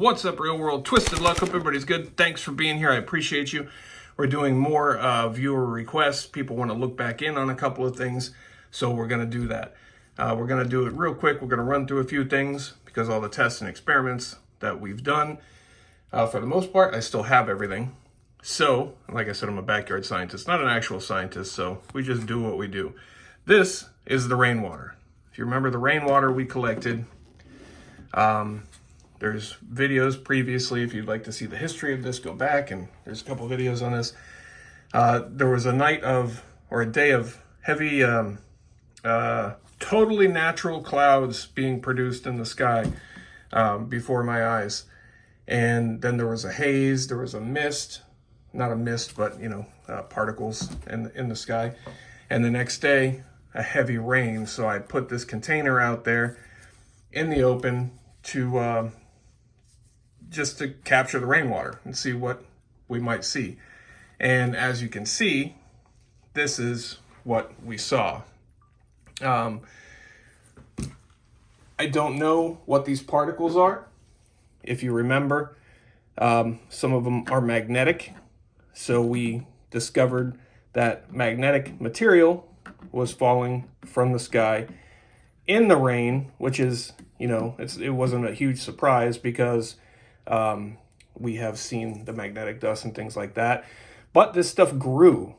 What's up, real world? Twisted Luck. Hope everybody's good. Thanks for being here. I appreciate you. We're doing more viewer requests. People want to look back in on a couple of things, so we're going to do that. We're going to do it real quick. We're going to run through a few things because all the tests and experiments that we've done, for the most part, I still have everything. So, like I said, I'm a backyard scientist, not an actual scientist, so we just do what we do. This is the rainwater. If you remember the rainwater we collected, there's videos previously. If you'd like to see the history of this, go back, and there's a couple videos on this. There was a night of, or a day of heavy, totally natural clouds being produced in the sky before my eyes. And then there was a haze, there was a mist, not a mist, but, particles in the sky. And the next day, a heavy rain. So I put this container out there in the open to just to capture the rainwater and see what we might see. And as you can see, this is what we saw. I don't know what these particles are. If you remember, some of them are magnetic. So we discovered that magnetic material was falling from the sky in the rain, which is, it wasn't a huge surprise because we have seen the magnetic dust and things like that. But this stuff grew,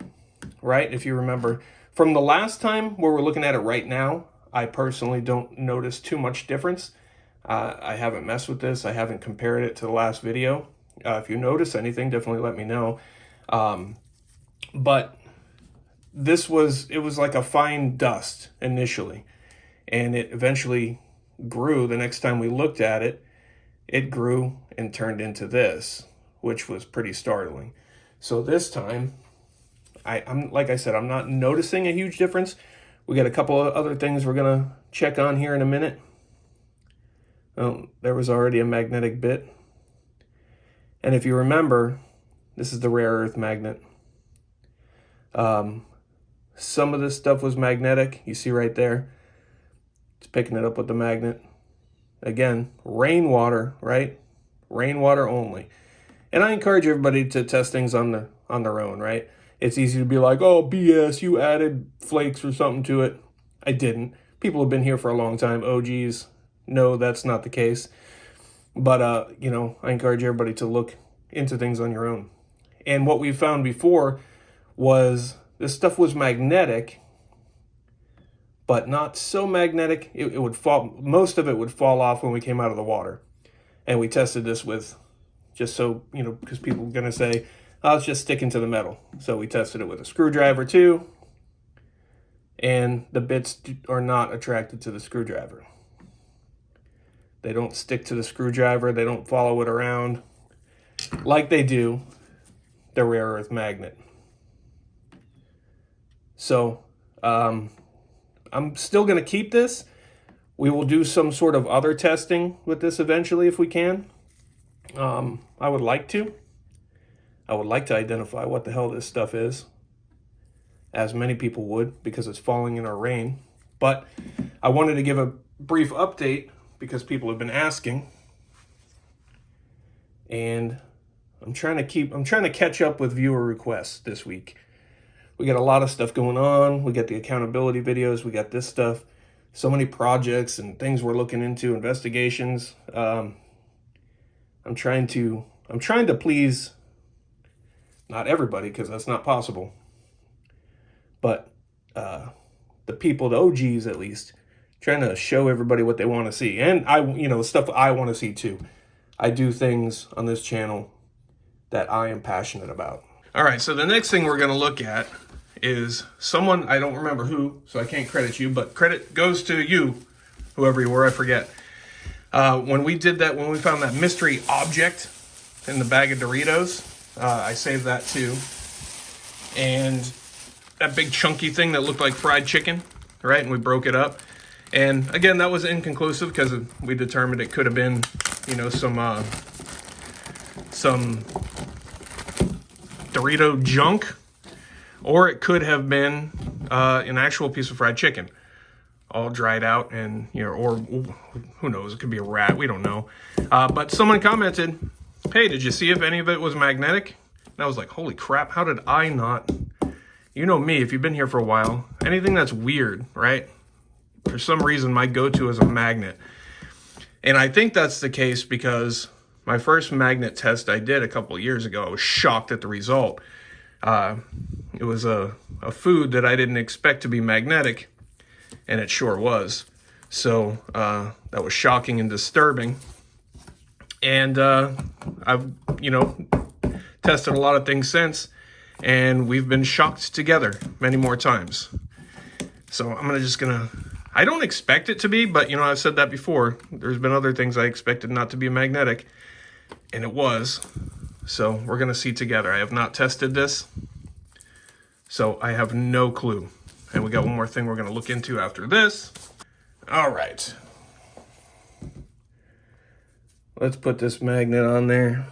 right? If you remember from the last time where we're looking at it right now, I personally don't notice too much difference. I haven't messed with this. I haven't compared it to the last video. If you notice anything, definitely let me know. But it was like a fine dust initially, and it eventually grew. The next time we looked at it, it grew and turned into this, which was pretty startling. So this time, I'm like I said, I'm not noticing a huge difference. We got a couple of other things we're gonna check on here in a minute. Oh, there was already a magnetic bit. And if you remember, this is the rare earth magnet. Some of this stuff was magnetic. You see right there. It's picking it up with the magnet. Again, rainwater, right? Rainwater only. And I encourage everybody to test things on their own, right? It's easy to be like, oh, BS, you added flakes or something to it. I didn't. People have been here for a long time. Oh, geez. No, that's not the case. But, I encourage everybody to look into things on your own. And what we found before was this stuff was magnetic, but not so magnetic. It would fall, most of it would fall off when we came out of the water. And we tested this with, just so, because people are going to say, oh, it's just sticking to the metal. So we tested it with a screwdriver too. And the bits are not attracted to the screwdriver. They don't stick to the screwdriver. They don't follow it around like they do the rare earth magnet. So I'm still going to keep this. We will do some sort of other testing with this eventually if we can. I would like to. I would like to identify what the hell this stuff is, as many people would, because it's falling in our rain. But I wanted to give a brief update because people have been asking. And I'm trying to catch up with viewer requests this week. We got a lot of stuff going on. We got the accountability videos. We got this stuff. So many projects and things we're looking into, investigations. I'm trying to please not everybody, because that's not possible. But the people, the OGs at least, trying to show everybody what they want to see. And stuff I want to see too. I do things on this channel that I am passionate about. All right, so the next thing we're going to look at is someone, I don't remember who, so I can't credit you, but credit goes to you, whoever you were, I forget. When we found that mystery object in the bag of Doritos, I saved that too. And that big chunky thing that looked like fried chicken, right? And we broke it up. And again, that was inconclusive because we determined it could have been, some Dorito junk, or it could have been an actual piece of fried chicken. all dried out, and or who knows, it could be a rat, we don't know. But someone commented, hey, did you see if any of it was magnetic? And I was like, holy crap, how did I not? You know me, if you've been here for a while, anything that's weird, right? For some reason, my go-to is a magnet. And I think that's the case because my first magnet test I did a couple of years ago, I was shocked at the result. It was a food that I didn't expect to be magnetic, and it sure was. So that was shocking and disturbing. And I've, tested a lot of things since, and we've been shocked together many more times. So I don't expect it to be, but I've said that before. There's been other things I expected not to be magnetic, and it was. So we're gonna see together. I have not tested this, so I have no clue. And we got one more thing we're gonna look into after this. All right. Let's put this magnet on there.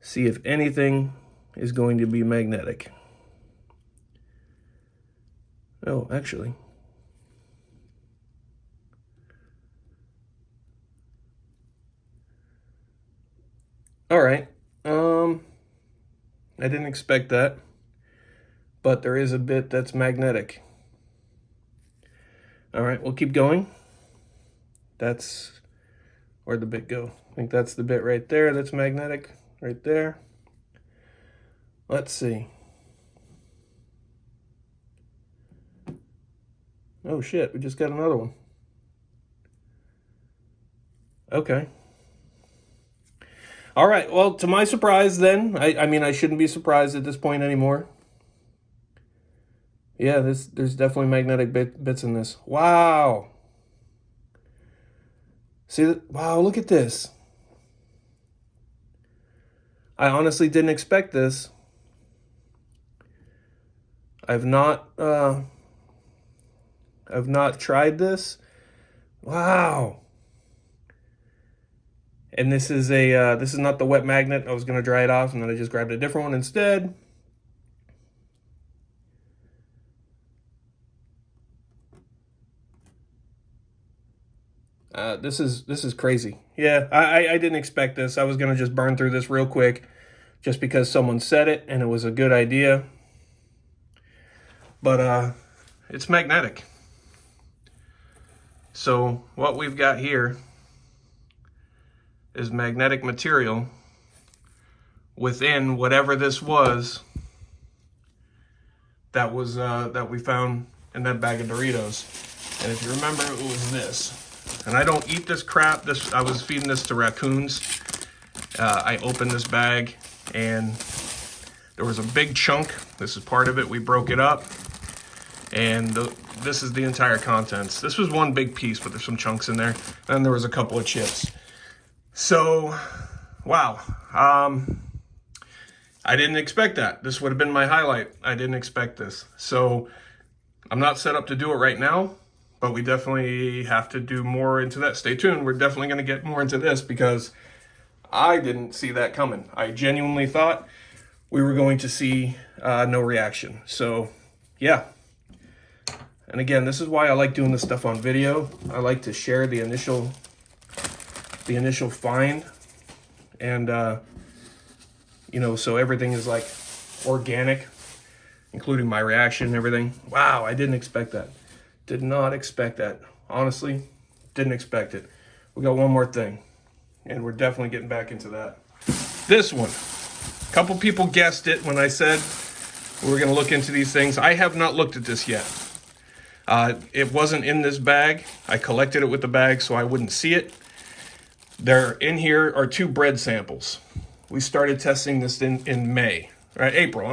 See if anything is going to be magnetic. Oh, actually. All right. I didn't expect that, but there is a bit that's magnetic. All right, we'll keep going. Where'd the bit go? I think that's the bit right there that's magnetic, right there. Let's see. Oh shit, we just got another one. Okay. All right, well, to my surprise then, I mean, I shouldn't be surprised at this point anymore. Yeah, there's definitely magnetic bits in this. Wow. See, wow, look at this. I honestly didn't expect this. I've not tried this. Wow. And this is this is not the wet magnet. I was gonna dry it off, and then I just grabbed a different one instead. This is crazy. Yeah, I didn't expect this. I was gonna just burn through this real quick, just because someone said it and it was a good idea. But it's magnetic. So what we've got here is magnetic material within whatever this was that we found in that bag of Doritos. And if you remember, it was this. And I don't eat this crap. I was feeding this to raccoons. I opened this bag and there was a big chunk. This is part of it. We broke it up, and this is the entire contents. This was one big piece, but there's some chunks in there. And there was a couple of chips. So, wow. I didn't expect that. This would have been my highlight. I didn't expect this. So I'm not set up to do it right now, but we definitely have to do more into that. Stay tuned. We're definitely going to get more into this because I didn't see that coming. I genuinely thought we were going to see no reaction. So yeah. And again, this is why I like doing this stuff on video. I like to share the initial find, and so everything is like organic, including my reaction and everything. Wow, I didn't expect that. Did not expect that. Honestly, didn't expect it. We got one more thing, and we're definitely getting back into that. This one. A couple people guessed it when I said we were going to look into these things. I have not looked at this yet. It wasn't in this bag. I collected it with the bag so I wouldn't see it. There in here are 2 bread samples. We started testing this in May, right? April.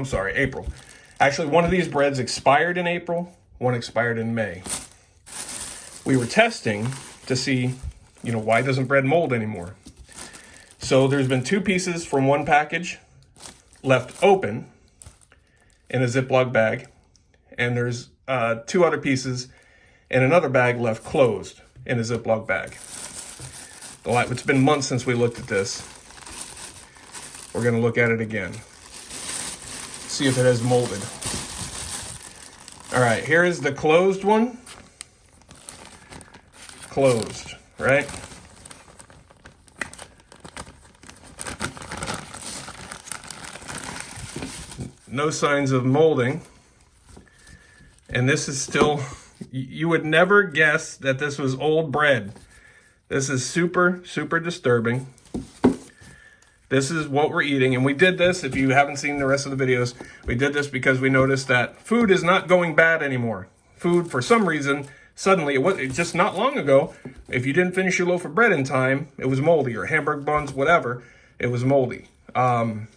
Actually, one of these breads expired in April, one expired in May. We were testing to see, why doesn't bread mold anymore? So there's been 2 pieces from one package left open in a Ziploc bag, and there's 2 other pieces in another bag left closed in a Ziploc bag. It's been months since we looked at this. We're going to look at it again. See if it has molded. All right, here is the closed one. Closed, right? No signs of molding. And this is still, you would never guess that this was old bread. This is super, super disturbing. This is what we're eating. And we did this, if you haven't seen the rest of the videos, we did this because we noticed that food is not going bad anymore. Food, for some reason, suddenly, it was just not long ago, if you didn't finish your loaf of bread in time, it was moldy, or hamburger buns, whatever, it was moldy. And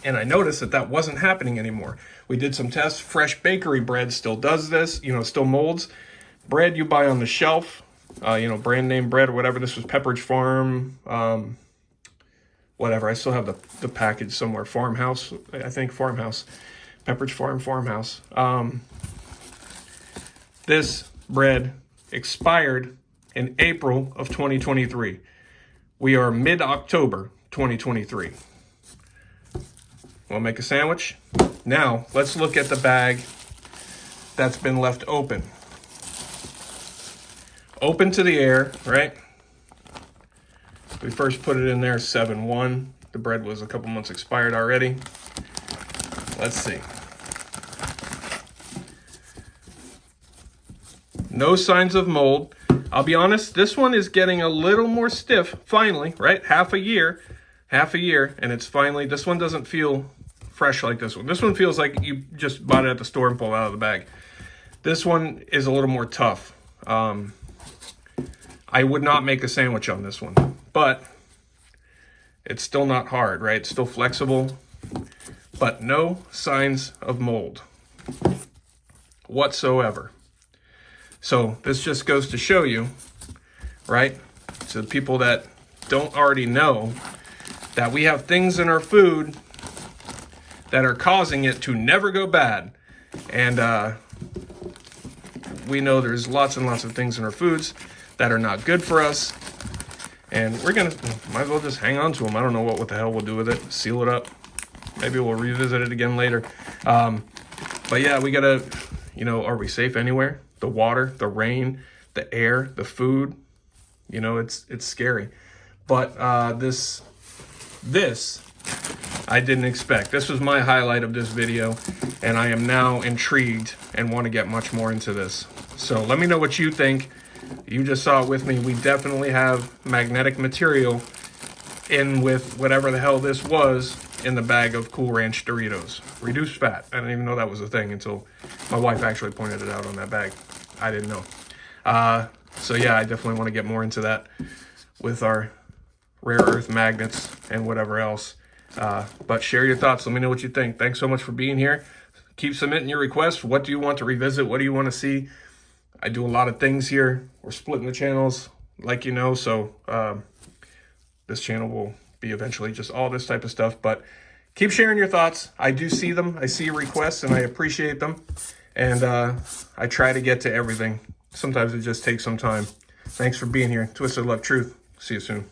I noticed that that wasn't happening anymore. We did some tests. Fresh bakery bread still does this, you know, still molds. Bread you buy on the shelf, you know, brand name bread or whatever. This was Pepperidge Farm, whatever. I still have the package somewhere. Farmhouse, I think Farmhouse. Pepperidge Farm, Farmhouse. This bread expired in April of 2023. We are mid-October 2023. Want to make a sandwich? Now, let's look at the bag that's been left open. Open to the air, right? We first put it in there 7-1. The bread was a couple months expired already. Let's see. No signs of mold. I'll be honest, this one is getting a little more stiff, finally, right? Half a year, and it's finally, this one doesn't feel fresh like this one. This one feels like you just bought it at the store and pulled it out of the bag. This one is a little more tough. I would not make a sandwich on this one, but it's still not hard, right? It's still flexible, but no signs of mold whatsoever. So this just goes to show you, right? To the people that don't already know, that we have things in our food that are causing it to never go bad. And we know there's lots and lots of things in our foods that are not good for us. And we're gonna, might as well just hang on to them. I don't know what the hell we'll do with it. Seal it up. Maybe we'll revisit it again later. But yeah, we gotta, you know, are we safe anywhere? The water, the rain, the air, the food, you know, it's scary. But this I didn't expect. This was my highlight of this video, and I am now intrigued and want to get much more into this. So let me know what you think. You just saw it with me. We definitely have magnetic material in with whatever the hell this was in the bag of Cool Ranch Doritos. Reduced fat. I didn't even know that was a thing until my wife actually pointed it out on that bag. I didn't know. So yeah, I definitely want to get more into that with our rare earth magnets and whatever else. But share your thoughts. Let me know what you think. Thanks so much for being here. Keep submitting your requests. What do you want to revisit? What do you want to see? I do a lot of things here. We're splitting the channels, like you know, so this channel will be eventually just all this type of stuff. But keep sharing your thoughts. I do see them. I see your requests, and I appreciate them. And I try to get to everything. Sometimes it just takes some time. Thanks for being here. Twisted Love Truth. See you soon.